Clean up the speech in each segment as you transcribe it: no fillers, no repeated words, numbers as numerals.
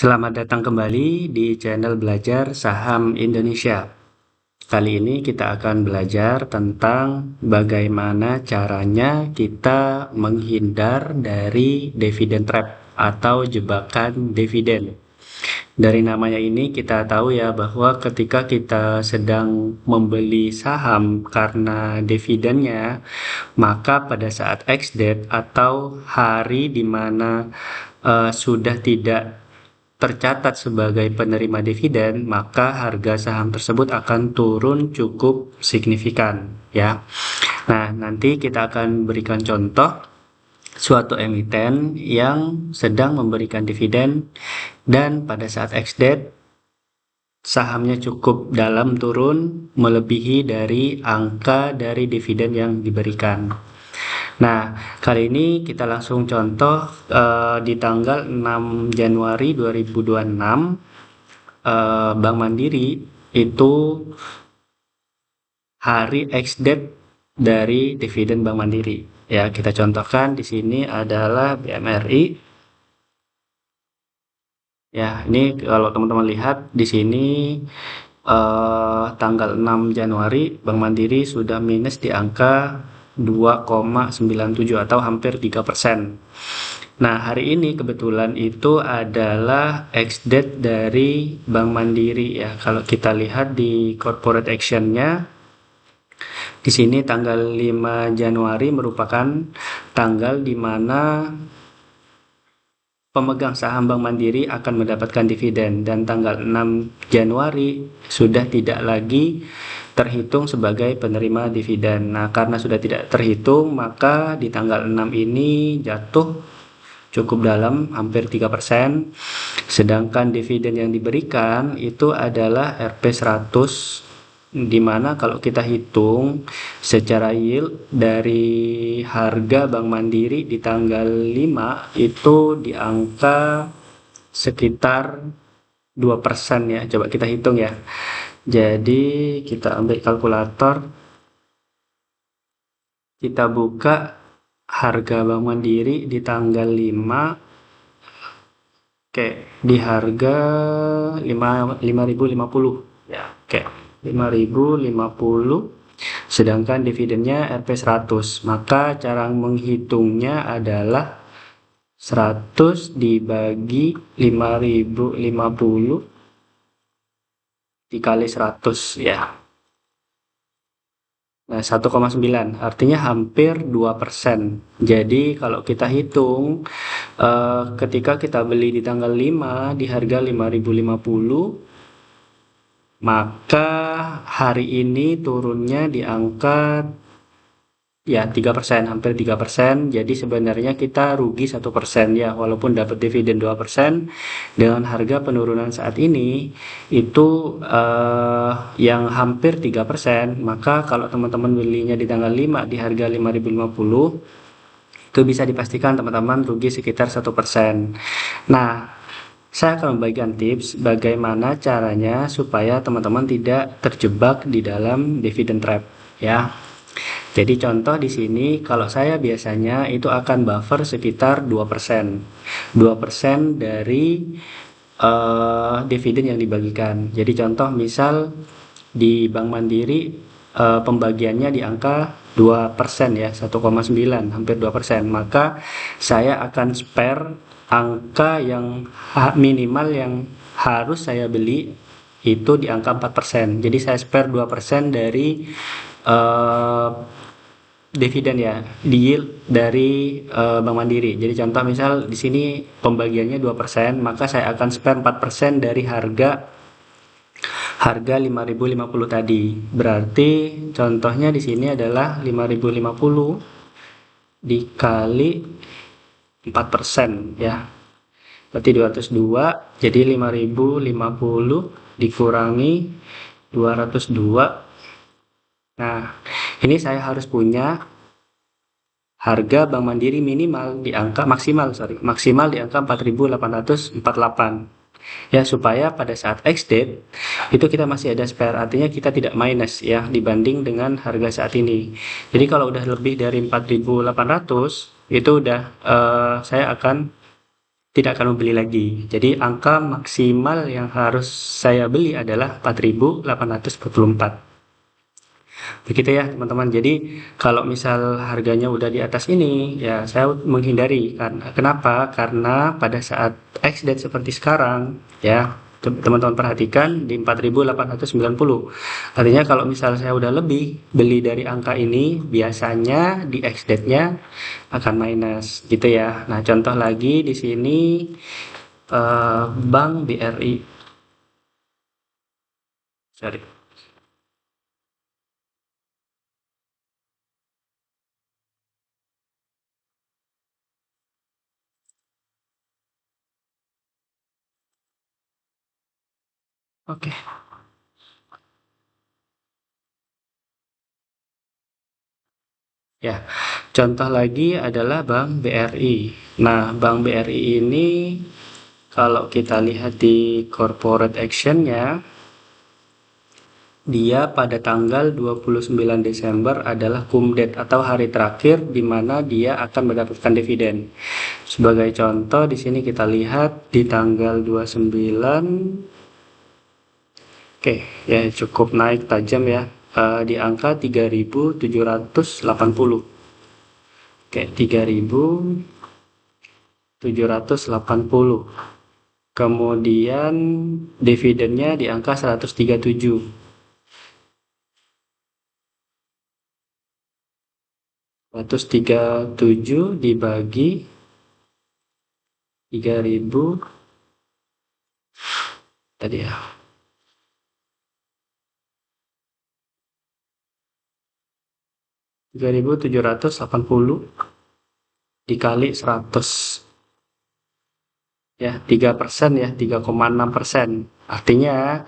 Selamat datang kembali di channel Belajar Saham Indonesia. Kali ini kita akan belajar tentang bagaimana caranya kita menghindar dari dividen trap atau jebakan dividen. Dari namanya ini kita tahu ya bahwa ketika kita sedang membeli saham karena dividennya, maka pada saat ex-date atau hari di mana sudah tidak tercatat sebagai penerima dividen, maka harga saham tersebut akan turun cukup signifikan ya. Nah, nanti kita akan berikan contoh suatu emiten yang sedang memberikan dividen dan pada saat ex-date sahamnya cukup dalam turun melebihi dari angka dari dividen yang diberikan. Nah, kali ini kita langsung contoh di tanggal 6 Januari 2026 Bank Mandiri itu hari ex-date dari dividen Bank Mandiri. Ya, kita contohkan di sini adalah BMRI. Ya, ini kalau teman-teman lihat di sini tanggal 6 Januari Bank Mandiri sudah minus di angka 2,97 atau hampir 3%. Nah, hari ini kebetulan itu adalah ex-date dari Bank Mandiri ya. Kalau kita lihat di corporate action-nya, di sini tanggal 5 Januari merupakan tanggal di mana pemegang saham Bank Mandiri akan mendapatkan dividen, dan tanggal 6 Januari sudah tidak lagi terhitung sebagai penerima dividen. Nah, karena sudah tidak terhitung, maka di tanggal 6 ini jatuh cukup dalam, hampir 3%. Sedangkan dividen yang diberikan itu adalah Rp100, di mana kalau kita hitung secara yield dari harga Bank Mandiri di tanggal 5 itu di angka sekitar 2% ya. Coba kita hitung ya. Jadi kita ambil kalkulator, kita buka harga Bank Mandiri di tanggal 5. Oke, di harga 5.050 ya. Oke, 5.050, sedangkan dividennya Rp100. Maka cara menghitungnya adalah 100 dibagi 5.050 dikali 100 ya. Nah, 1,9 artinya hampir 2%. Jadi kalau kita hitung ketika kita beli di tanggal 5 di harga 5.050, maka hari ini turunnya di angka ya 3%, hampir 3%. Jadi sebenarnya kita rugi 1% ya, walaupun dapat dividen 2%. Dengan harga penurunan saat ini itu yang hampir 3%, maka kalau teman-teman belinya di tanggal 5 di harga 5.050, itu bisa dipastikan teman-teman rugi sekitar 1%. Nah, saya akan membagikan tips bagaimana caranya supaya teman-teman tidak terjebak di dalam dividen trap ya. Jadi contoh di sini kalau saya biasanya itu akan buffer sekitar 2%. 2% dari dividen yang dibagikan. Jadi contoh misal di Bank Mandiri pembagiannya di angka 2% ya, 1,9, hampir 2%. Maka saya akan spare angka yang minimal yang harus saya beli itu di angka 4%. Jadi saya spare 2% dari dividen ya, di yield dari Bank Mandiri. Jadi contoh misal di sini pembagiannya 2%, maka saya akan spare 4% dari harga 5.050 tadi. Berarti contohnya di sini adalah 5.050 dikali 4% ya. Berarti 202, jadi 5.050 dikurangi 202. Nah, ini saya harus punya harga Bank Mandiri minimal di angka maksimal di angka 4.848 ya, supaya pada saat ex-date itu kita masih ada spare, artinya kita tidak minus ya dibanding dengan harga saat ini. Jadi kalau udah lebih dari 4.800 itu udah saya akan tidak akan membeli lagi. Jadi angka maksimal yang harus saya beli adalah 4.844. Begitu ya teman-teman. Jadi kalau misal harganya udah di atas ini, ya saya menghindari. Kenapa? Karena pada saat ex-date seperti sekarang, ya teman-teman perhatikan di 4.890. Artinya kalau misal saya udah lebih beli dari angka ini, biasanya di ex-date-nya akan minus gitu ya. Nah, contoh lagi di sini Bank BRI. Sorry. Oke. Ya, contoh lagi adalah Bank BRI. Nah, Bank BRI ini kalau kita lihat di corporate action-nya, dia pada tanggal 29 Desember adalah cum date atau hari terakhir di mana dia akan mendapatkan dividen. Sebagai contoh, di sini kita lihat di tanggal 29, oke, ya cukup naik tajam ya, di angka 3.780. Oke, 3.780. Kemudian dividennya di angka 137. 137 dibagi 3.000 tadi ya. 3.780 dikali 100. Ya, 3% ya, 3,6%. Artinya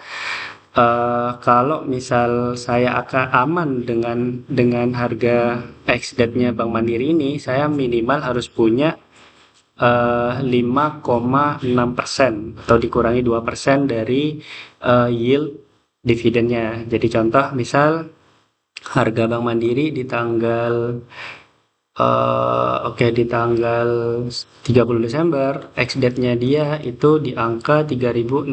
kalau misal saya akan aman dengan harga ex-date-nya Bank Mandiri ini, saya minimal harus punya 5,6% atau dikurangi 2% dari yield dividennya. Jadi contoh misal harga Bank Mandiri di tanggal di tanggal 30 Desember, ex-date-nya dia itu di angka 3.660.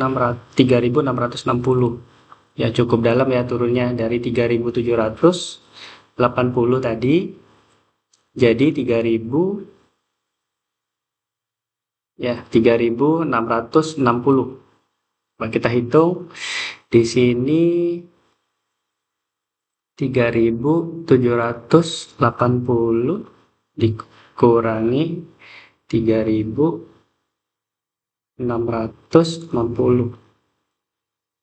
Ya cukup dalam ya turunnya dari 3.780 tadi jadi 3.000 ya 3.660. Nah, kita hitung di sini 3.780 dikurangi 3.660.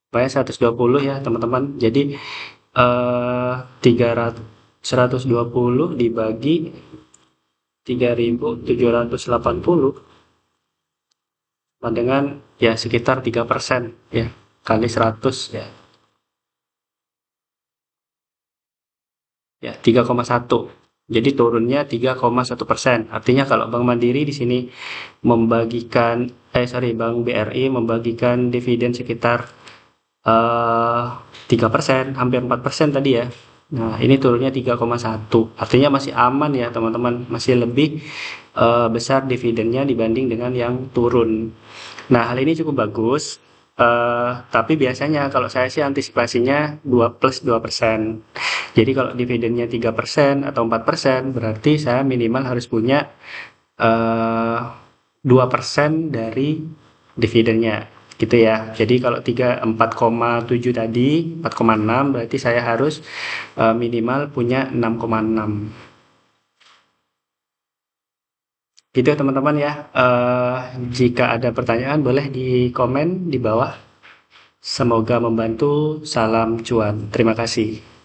Supaya 120 ya teman-teman. Jadi 120 dibagi 3.780 dengan ya sekitar 3% ya kali 100 ya. Ya, 3,1. Jadi turunnya 3,1%. Artinya kalau Bank Mandiri di sini membagikan Bank BRI membagikan dividen sekitar 3%, hampir 4% tadi ya. Nah, ini turunnya 3,1. Artinya masih aman ya, teman-teman. Masih lebih besar dividennya dibanding dengan yang turun. Nah, hal ini cukup bagus. Tapi biasanya kalau saya sih antisipasinya 2+2%. Jadi kalau dividennya 3% atau 4%, berarti saya minimal harus punya 2% dari dividennya gitu ya. Jadi kalau 4,7 tadi 4,6 berarti saya harus minimal punya 6,6 gitu teman-teman ya. Jika ada pertanyaan boleh di komen di bawah. Semoga membantu. Salam cuan. Terima kasih.